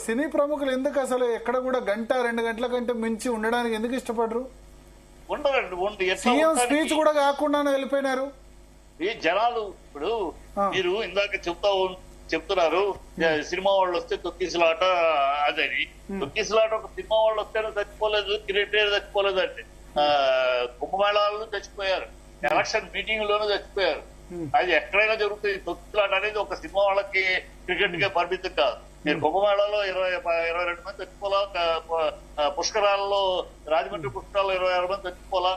సినీ ప్రముఖులు ఎందుకు అసలు ఎక్కడ కూడా గంట 2 గంటల కంటే మించి ఉండడానికి ఎందుకు ఇష్టపడరు? ఉండరండి. సీఎం స్పీచ్ కూడా కాకుండా వెళ్ళిపోయినారు. ఈ జనాలు ఇప్పుడు మీరు ఇందాక చెప్తున్నారు సినిమా వాళ్ళు వస్తే తొక్కిసలాట అదని. తొక్కిసలాట ఒక సినిమా వాళ్ళు వస్తేనే చచ్చిపోలేదు, క్రికెట్ చచ్చిపోలేదు అంటే కుంభమేళాలను చచ్చిపోయారు, ఎలక్షన్ మీటింగ్ లోనూ చచ్చిపోయారు. అది ఎక్కడైనా జరుగుతుంది. తొక్కిసలాట అనేది ఒక సినిమా వాళ్ళకి క్రికెట్ కే పరిమితం కాదు. మీరు కుంభమేళాలో 22 మంది చచ్చిపోలా, పుష్కరాల్లో రాజమండ్రి పుష్కరాల్లో 26 మంది చచ్చిపోలా.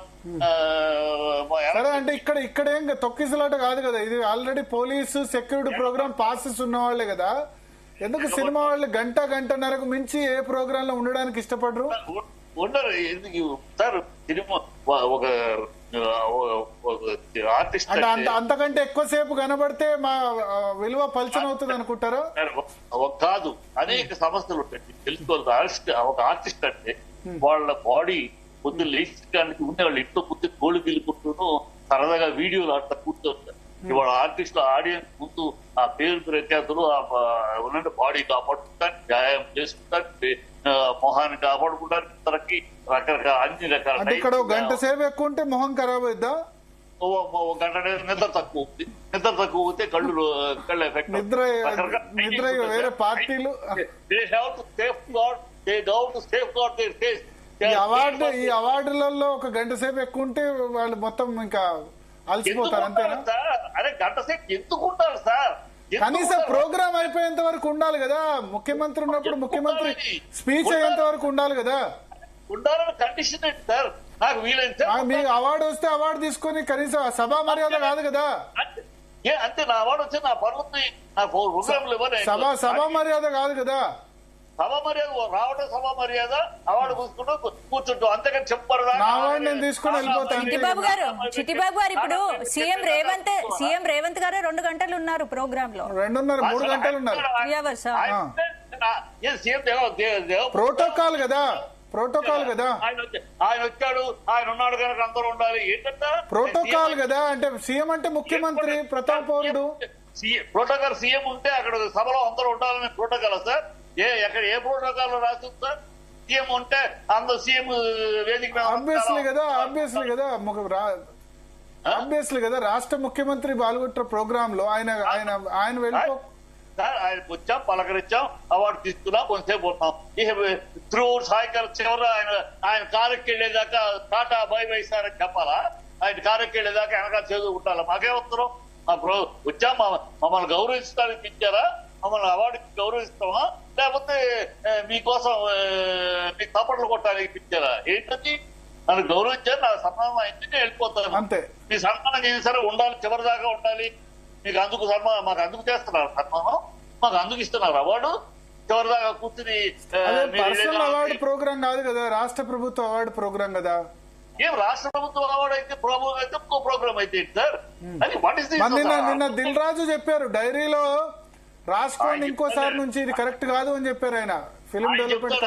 సరే అంటే ఇక్కడ ఏం తొక్కిసలాట కాదు కదా, ఇది already police security program passes ఉన్న వాళ్ళే కదా. ఎందుకు సినిమా వాళ్ళు గంటన్నరకు మించి ఏ ప్రోగ్రామ్ లో ఉండడానికి ఇష్టపడరు? ఉండరు. ఎందుకు సార్, సినిమా ఒక ఆర్టిస్ట్ అంతకంటే ఎక్కువసేపు కనబడితే మా విలువ పల్చన అవుతుంది అనుకుంటారా? కాదు, అనేక సమస్యలు ఉంటాయి తెలుసుకోవాలి. ఒక ఆర్టిస్ట్ అంటే వాళ్ళ బాడీ పొద్దున్న లేచడానికి ఉండే వాళ్ళు ఇంట్లో పొద్దు కోళ్ళు పిలుకుంటూ సరదాగా వీడియోలు ఆడుతూ కూర్చోంటారు. ఇవాళ ఆర్టిస్టులు ఆడియన్స్ ముందు ఆ పేరు ప్రఖ్యాతులు ఉన్న బాడీ కాపాడుకుంటానికి, వ్యాయామం చేసుకుంటానికి, మొహాన్ని కాపాడుకుంటానికి ఇతరకి రకరకాల అన్ని రకాల. ఇక్కడ గంట సేపు ఎక్కువ ఉంటే మొహం ఖరాబ్ అవుద్దా? గంట నిద్ర తక్కువ ఉంది. నిద్ర తక్కువ అవుతే కళ్ళు ఎఫెక్ట్. నిద్ర వేరే పార్టీలు ఈ అవార్డులలో ఒక గంట సేపు ఎక్కువ ఉంటే వాళ్ళు మొత్తం ఇంకా అలసిపోతారు అంతేనా? అరే గంట సేపు ఎందుకుంటారు సార్? కనీసం ప్రోగ్రామ్ అయిపోయేంత వరకు ఉండాలి కదా. ముఖ్యమంత్రి ఉన్నప్పుడు ముఖ్యమంత్రి స్పీచ్ అయ్యేంత వరకు ఉండాలి కదా. ఉండాలని కండిషన్ ఏంటి సార్? నాకు వీలైతే మీకు అవార్డు వస్తే అవార్డు తీసుకొని కనీసం సభా మర్యాద కాదు కదా. అంతే, నా అవార్డు వచ్చి నా పరువుని నా ప్రోగ్రాంలు ఇవ్వని సభా మర్యాద కాదు కదా. సభా మర్యాద రావడం సభా మర్యాద, అవార్డు కూర్చుంటూ కూర్చుంటాం, అంతేకాని చెప్పారు. నా అవార్డు నేను తీసుకుని వెళ్ళిపోతాను. చిట్టిబాబు గారు ఇప్పుడు సీఎం రేవంత్ గారు 2 గంటలు ఉన్నారు ప్రోగ్రామ్ లో. 3 గంటలు ఉన్నారు. ప్రోటోకాల్ కదా, ప్రోటోకాల్ కదా. ఆయన వచ్చాడు, ఆయన ఉన్నాడు కనుక అందరూ ఉండాలి. ఏంటంటే ప్రోటోకాల్ కదా. అంటే సీఎం అంటే ముఖ్యమంత్రి, ప్రథమ పౌరుడు. ప్రోటోకాల్ సీఎం ఉంటే అక్కడ సభలో అందరూ ఉండాలని ప్రోటోకాల్ సార్. ఎక్కడ ఏ ప్రోటోకాల్ రాసి సార్? సీఎం ఉంటే అందరూ సీఎం వేదిక ఆబ్వియస్లీ కదా రాష్ట్ర ముఖ్యమంత్రి పాల్గొంటున్న ప్రోగ్రామ్ లో ఆయన వెళ్ళిపో. ఆయన వచ్చాం, పలకరించాం, అవార్డు తీసుకున్నాం, కొంతసేపు ఉన్నాం. త్రూ సాయంకాలం చివరి ఆయన కారెక్కి వెళ్ళేదాకా టాటా బై బై సార్ అని చెప్పాలా? ఆయన కారెక్కి వెళ్ళేదాకా వెనకాల చదువుకుంటారా? మాకే ఉత్తరం. వచ్చాం, మమ్మల్ని గౌరవించడానికి పిలిచారా? మమ్మల్ని అవార్డు గౌరవిస్తామా, లేకపోతే మీకోసం మీకు తప్పట్లు కొట్టడానికి పిలిచారా? ఏంటది? నన్ను గౌరవించారు, నా సన్మానం అయింది, నేను వెళ్ళిపోతాను అంతే. మీ సన్మానం ఏం సరే ఉండాలి, చివరి దాకా ఉండాలి. మీకు అందుకు సన్మానం, మాకు అందుకు చేస్తున్నారు సన్మానం, మాకు అందుకు ఇస్తున్నారు అవార్డు. చివరి దాకా కూర్చుని పర్సనల్ అవార్డు ప్రోగ్రామ్ కాదు కదా, రాష్ట్ర ప్రభుత్వ అవార్డు ప్రోగ్రామ్ కదా. ఏం రాష్ట్ర ప్రభుత్వం అవార్డు అయితే ప్రోగ్రామ్ అయితే ఇంకో ప్రోగ్రామ్ అయితే సార్? అది వాట్ ఇస్ నిన్న దిల్ రాజు చెప్పారు డైరీలో రాసుకోండి ఇంకోసారి నుంచి, ఇది కరెక్ట్ కాదు అని చెప్పారు ఆయన. ఫిల్మ్ డెవలప్మెంట్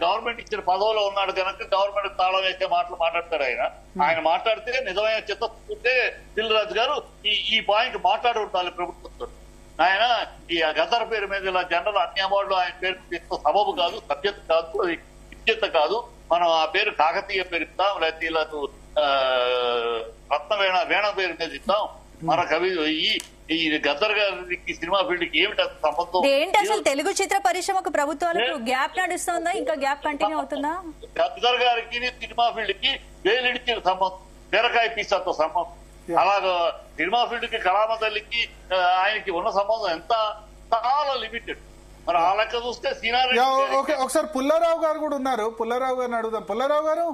గవర్నమెంట్ ఇచ్చిన పదవిలో ఉన్నాడు కనుక గవర్నమెంట్ తాళం వేసే మాటలు మాట్లాడతాడు ఆయన మాట్లాడితే నిజమైన చిత్తే దిల్ రాజు గారు ఈ పాయింట్ మాట్లాడి ఉండాలి ప్రభుత్వంతో. ఆయన ఈ గద్దర్ పేరు మీద ఇలా జనరల్ అన్ని అవార్డులు ఆయన పేరు తీసుకో సబబు కాదు, సభ్యత కాదు, అది విద్యత కాదు. మనం ఆ పేరు కాకతీయ పేరు ఇస్తాం, లేకపోతే ఇలా వీణ పేరు మీద ఇస్తాం. మన కవి ఈ గద్దర్ గారికి సినిమా ఫీల్డ్ కి ఏమిటి సంబంధం? ఏంటి అసలు తెలుగు చిత్ర పరిశ్రమకు ప్రభుత్వాలకు గ్యాప్ నడుస్తుందా, ఇంకా గ్యాప్ కంటిన్యూ అవుతుందా? గద్దర్ గారికి సినిమా ఫీల్డ్ కి వేలిడిచిన సంబంధం, బీరకాయ పీసాతో సంబంధం. అలాగా సినిమా ఫీల్డ్ కి కళామ తల్లికి ఆయనకి ఉన్న సంబంధం ఎంత చాలా లిమిటెడ్. మరి ఆ లెక్క చూస్తే సీనారెడ్డి ఒకసారి పుల్లారావు గారు కూడా ఉన్నారు. పుల్లారావు గారిని అడుగుదాం. పుల్లారావు గారు